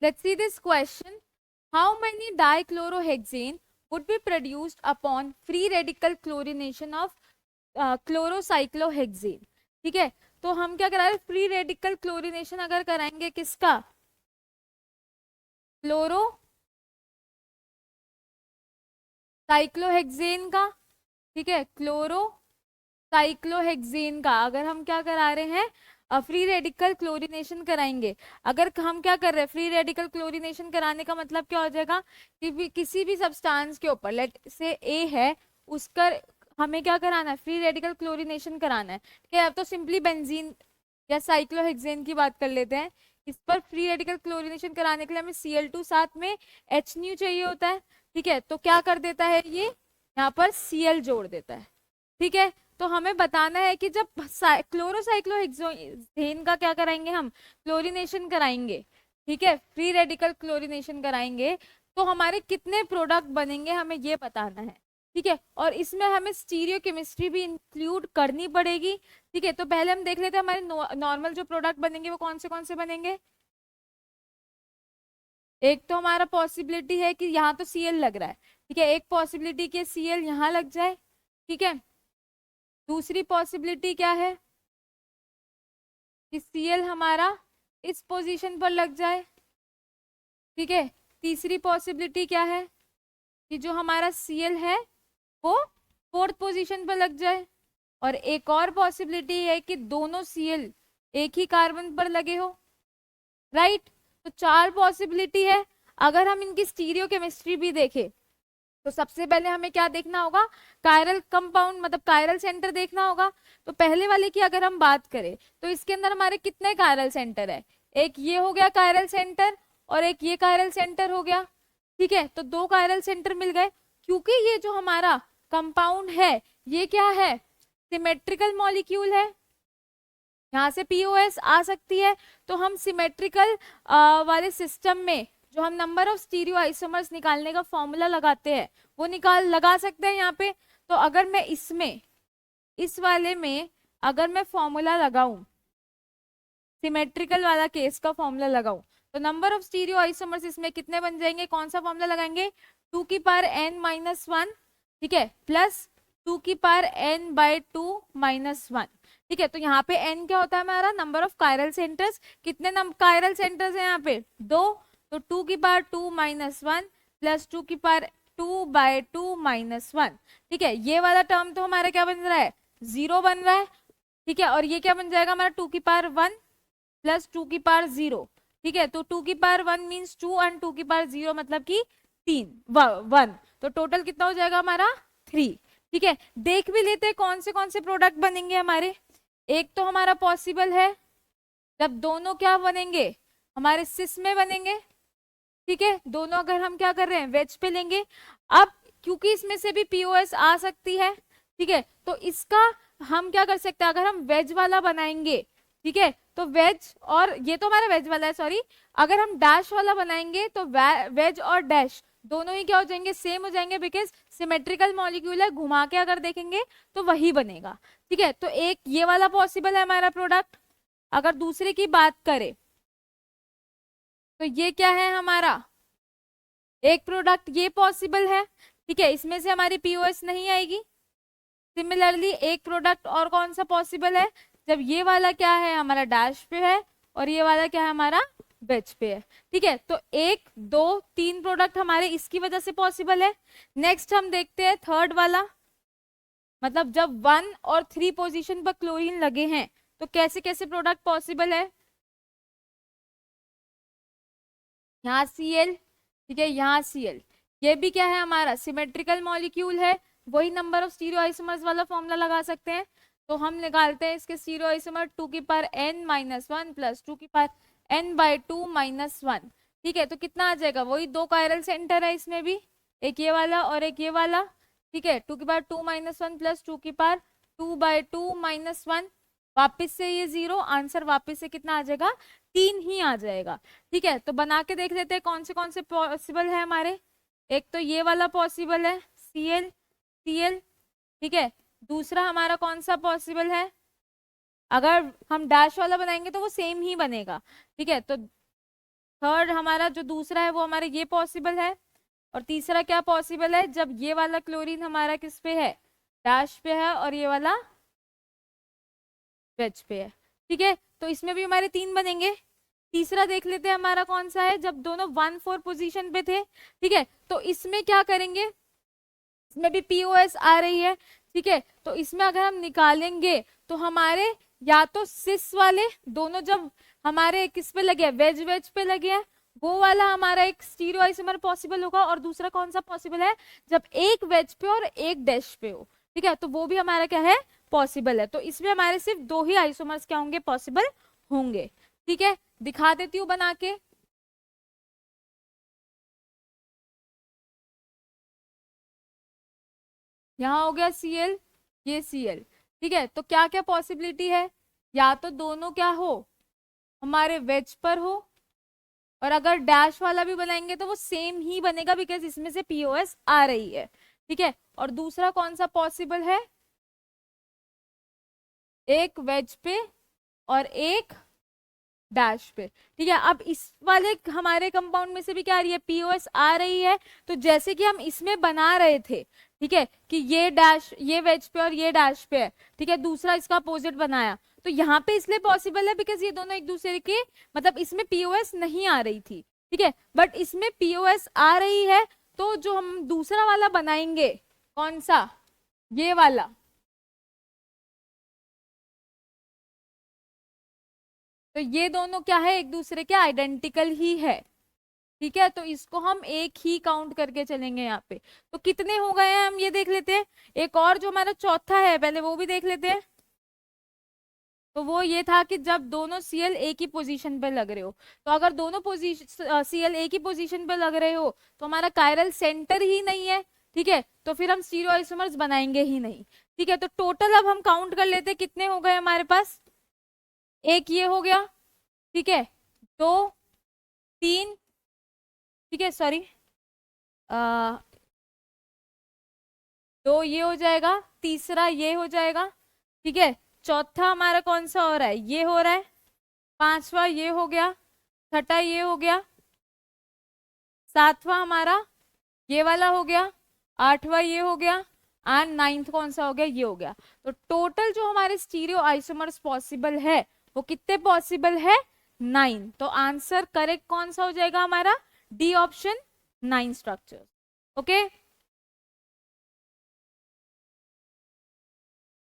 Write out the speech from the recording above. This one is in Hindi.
Let's see this question. How many dichlorohexane would be produced upon free radical chlorination of chlorocyclohexane? ठीक है, तो हम क्या करा रहे हैं, फ्री रेडिकल क्लोरिनेशन अगर कराएंगे किसका, क्लोरो साइक्लोहेक्सेन का, ठीक है, क्लोरो साइक्लोहेक्सेन का अगर हम क्या करा रहे हैं, फ्री रेडिकल क्लोरिनेशन कराएंगे। अगर हम क्या कर रहे हैं, फ्री रेडिकल क्लोरिनेशन कराने का मतलब क्या हो जाएगा कि किसी भी सब्सटेंस के ऊपर, लेट से ए है, उसका हमें क्या कराना है, फ्री रेडिकल क्लोरिनेशन कराना है। ठीक है, अब तो सिंपली बेंजीन या साइक्लोहेक्सेन की बात कर लेते हैं। इस पर फ्री रेडिकल क्लोरिनेशन कराने के लिए हमें Cl2 साथ में H चाहिए होता है। ठीक है, तो क्या कर देता है ये, यहाँ पर Cl जोड़ देता है। ठीक है, तो हमें बताना है कि जब क्लोरोसाइक्लोहेक्सेन का क्या कराएंगे, हम क्लोरिनेशन कराएंगे, ठीक है, फ्री रेडिकल क्लोरिनेशन कराएंगे, तो हमारे कितने प्रोडक्ट बनेंगे हमें ये बताना है। ठीक है, और इसमें हमें स्टीरियो केमिस्ट्री भी इंक्लूड करनी पड़ेगी। ठीक है, तो पहले हम देख लेते हैं हमारे नॉर्मल जो प्रोडक्ट बनेंगे वो कौन से बनेंगे। एक तो हमारा पॉसिबिलिटी है कि यहाँ तो Cl लग रहा है, ठीक है, एक पॉसिबिलिटी कि Cl यहाँ लग जाए। ठीक है, दूसरी पॉसिबिलिटी क्या है कि Cl हमारा इस पोजीशन पर लग जाए। ठीक है, तीसरी पॉसिबिलिटी क्या है कि जो हमारा Cl है वो फोर्थ पोजीशन पर लग जाए। और एक और पॉसिबिलिटी है कि दोनों Cl एक ही कार्बन पर लगे हो। राइट, तो 4 पॉसिबिलिटी है। अगर हम इनकी स्टीरियो केमिस्ट्री भी देखें तो सबसे पहले हमें क्या देखना होगा, कायरल कंपाउंड मतलब कायरल सेंटर देखना होगा। तो पहले वाले की अगर हम बात करें तो इसके अंदर हमारे कितने कायरल सेंटर है, एक ये हो गया कायरल सेंटर और एक ये कायरल सेंटर हो गया। ठीक है, तो 2 कायरल सेंटर मिल गए। क्योंकि ये जो हमारा कंपाउंड है ये क्या है, सिमेट्रिकल मॉलिक्यूल है, यहाँ से पीओएस आ सकती है। तो हम सिमेट्रिकल वाले सिस्टम में जो हम नंबर ऑफ स्टीरियो आइसोमर्स निकालने का फॉर्मूला लगाते हैं वो लगा सकते हैं यहाँ पे। तो अगर मैं इसमें इस वाले में अगर मैं फॉर्मूला लगाऊं, सिमेट्रिकल वाला केस का फॉर्मूला लगाऊं, तो नंबर ऑफ स्टीरियो आइसोमर्स इसमें कितने बन जाएंगे, कौन सा फॉर्मूला लगाएंगे, 2 की पावर n-1, ठीक है, प्लस 2 की पावर n/2 -1। ठीक है, तो यहाँ पे n क्या होता है हमारा, नंबर ऑफ कायरल सेंटर्स। कितने कायरल सेंटर्स है यहाँ पे, 2, तो 2 की पावर 2 -1 प्लस 2 की पावर 2/2 -1। ठीक है, ये वाला टर्म तो हमारा क्या बन रहा है, 0 बन रहा है। ठीक है, और ये क्या बन जाएगा हमारा 2 की पावर 1 प्लस 2 की पावर 0। ठीक है, तो 2 की पावर 1 मीन्स 2 एंड 2 की पावर 0 मतलब कि 1। तो टोटल कितना हो जाएगा हमारा 3। ठीक है, देख भी लेते हैं कौन से प्रोडक्ट बनेंगे हमारे। एक तो हमारा पॉसिबल है जब दोनों क्या बनेंगे, हमारे सिस में बनेंगे। ठीक है, दोनों अगर हम क्या कर रहे हैं, वेज पे लेंगे। अब क्योंकि इसमें से भी पीओएस आ सकती है, ठीक है, तो इसका हम क्या कर सकते हैं, अगर हम वेज वाला बनाएंगे, ठीक है, तो वेज, और ये तो हमारा वेज वाला है सॉरी, अगर हम डैश वाला बनाएंगे तो वेज और डैश दोनों ही क्या हो जाएंगे, सेम हो जाएंगे, बिकॉज सिमेट्रिकल मॉलिक्यूल है, घुमा के अगर देखेंगे तो वही बनेगा। ठीक है, तो एक ये वाला पॉसिबल है हमारा प्रोडक्ट। अगर दूसरे की बात करें तो ये क्या है हमारा, एक प्रोडक्ट ये पॉसिबल है। ठीक है, इसमें से हमारी पीओएस नहीं आएगी। सिमिलरली एक प्रोडक्ट और कौन सा पॉसिबल है, जब ये वाला क्या है हमारा डैश पे है और ये वाला क्या है हमारा वेज पे है। ठीक है, तो 1, 2, 3 प्रोडक्ट हमारे इसकी वजह से पॉसिबल है। नेक्स्ट हम देखते हैं थर्ड वाला, मतलब जब 1 और 3 पोजीशन पर क्लोरीन लगे हैं तो कैसे कैसे प्रोडक्ट पॉसिबल है। यहाँ Cl, ठीक है, यहाँ Cl, ये भी क्या है हमारा सिमेट्रिकल मॉलिक्यूल है, वही नंबर ऑफ स्टीरियो आइसोमर्स वाला फॉर्मूला लगा सकते हैं। तो हम निकालते हैं इसके स्टीरियो आइसोमर 2 की पावर n-1 प्लस 2 की पावर n/2 -1। ठीक है, तो कितना आ जाएगा, वही 2 कायरल सेंटर है इसमें भी, एक ये वाला और एक ये वाला। ठीक है, 2 की पावर 2 -1 प्लस 2 की पावर 2/2 -1, वापिस से ये 0, आंसर वापिस से कितना आ जाएगा, 3 ही आ जाएगा। ठीक है, तो बना के देख लेते हैं कौन से पॉसिबल है हमारे। एक तो ये वाला पॉसिबल है, Cl Cl। ठीक है, दूसरा हमारा कौन सा पॉसिबल है, अगर हम डैश वाला बनाएंगे तो वो सेम ही बनेगा। ठीक है, तो थर्ड हमारा जो दूसरा है वो हमारे ये पॉसिबल है, और तीसरा क्या पॉसिबल है, जब ये वाला क्लोरीन हमारा किस पे है, डैश पे है, और ये वाला वेज पे है। ठीक है, तो इसमें भी हमारे 3 बनेंगे। तीसरा देख लेते हैं हमारा कौन सा है, जब दोनों 1,4 पोजीशन पे थे। ठीक है, तो इसमें क्या करेंगे, इसमें भी पीओएस आ रही है। ठीक है, तो इसमें अगर हम निकालेंगे तो हमारे या तो सिस वाले दोनों जब हमारे किस पे लगे, वेज वेज पे लगे हैं, वो वाला हमारा एक स्टीरियो आइसोमर पॉसिबल होगा, और दूसरा कौन सा पॉसिबल है, जब एक वेज पे और एक डैश पे हो। ठीक है, तो वो भी हमारा क्या है, पॉसिबल है। तो इसमें हमारे सिर्फ 2 ही आइसोमर्स क्या होंगे, पॉसिबल होंगे। ठीक है, दिखा देती हूँ बना के। यहाँ हो गया Cl, ये Cl। ठीक है, तो क्या क्या पॉसिबिलिटी है, या तो दोनों क्या हो, हमारे वेज पर हो, और अगर डैश वाला भी बनाएंगे तो वो सेम ही बनेगा, बिकॉज इसमें से पीओएस आ रही है। ठीक है, और दूसरा कौन सा पॉसिबल है, एक वेज पे और एक डैश पे। ठीक है, अब इस वाले हमारे कंपाउंड में से भी क्या आ रही है, पीओएस आ रही है। तो जैसे कि हम इसमें बना रहे थे, ठीक है, कि ये डैश, ये वेज पे और ये डैश पे है। ठीक है, दूसरा इसका अपोजिट बनाया, तो यहाँ पे इसलिए पॉसिबल है बिकॉज ये दोनों एक दूसरे के, मतलब इसमें पीओएस नहीं आ रही थी। ठीक है, बट इसमें पीओएस आ रही है, तो जो हम दूसरा वाला बनाएंगे, कौन सा, ये वाला, तो ये दोनों क्या है, एक दूसरे के आइडेंटिकल ही है। ठीक है, तो इसको हम एक ही काउंट करके चलेंगे यहाँ पे। तो कितने हो गए हैं हम ये देख लेते हैं। एक और जो हमारा चौथा है, पहले वो भी देख लेते हैं। तो वो ये था कि जब दोनों Cl एक ही पोजीशन पे लग रहे हो, तो अगर दोनों पोजीशन Cl एक ही पोजीशन पे लग रहे हो तो हमारा कायरल सेंटर ही नहीं है। ठीक है, तो फिर हम स्टीरियो आइसोमर्स बनाएंगे ही नहीं। ठीक है, तो टोटल अब हम काउंट कर लेते हैं कितने हो गए हमारे पास। एक ये हो गया, ठीक है, दो, तीन, ठीक है, सॉरी, दो ये हो जाएगा, तीसरा ये हो जाएगा। ठीक है, चौथा हमारा कौन सा हो रहा है, ये हो रहा है, पांचवा ये हो गया, छठा ये हो गया, सातवां हमारा ये वाला हो गया, आठवां ये हो गया, एंड नाइन्थ कौन सा हो गया, ये हो गया। तो टोटल जो हमारे स्टीरियो आइसोमर्स पॉसिबल है वो कितने पॉसिबल है, 9। तो आंसर करेक्ट कौन सा हो जाएगा हमारा, डी ऑप्शन, 9 स्ट्रक्चर। ओके।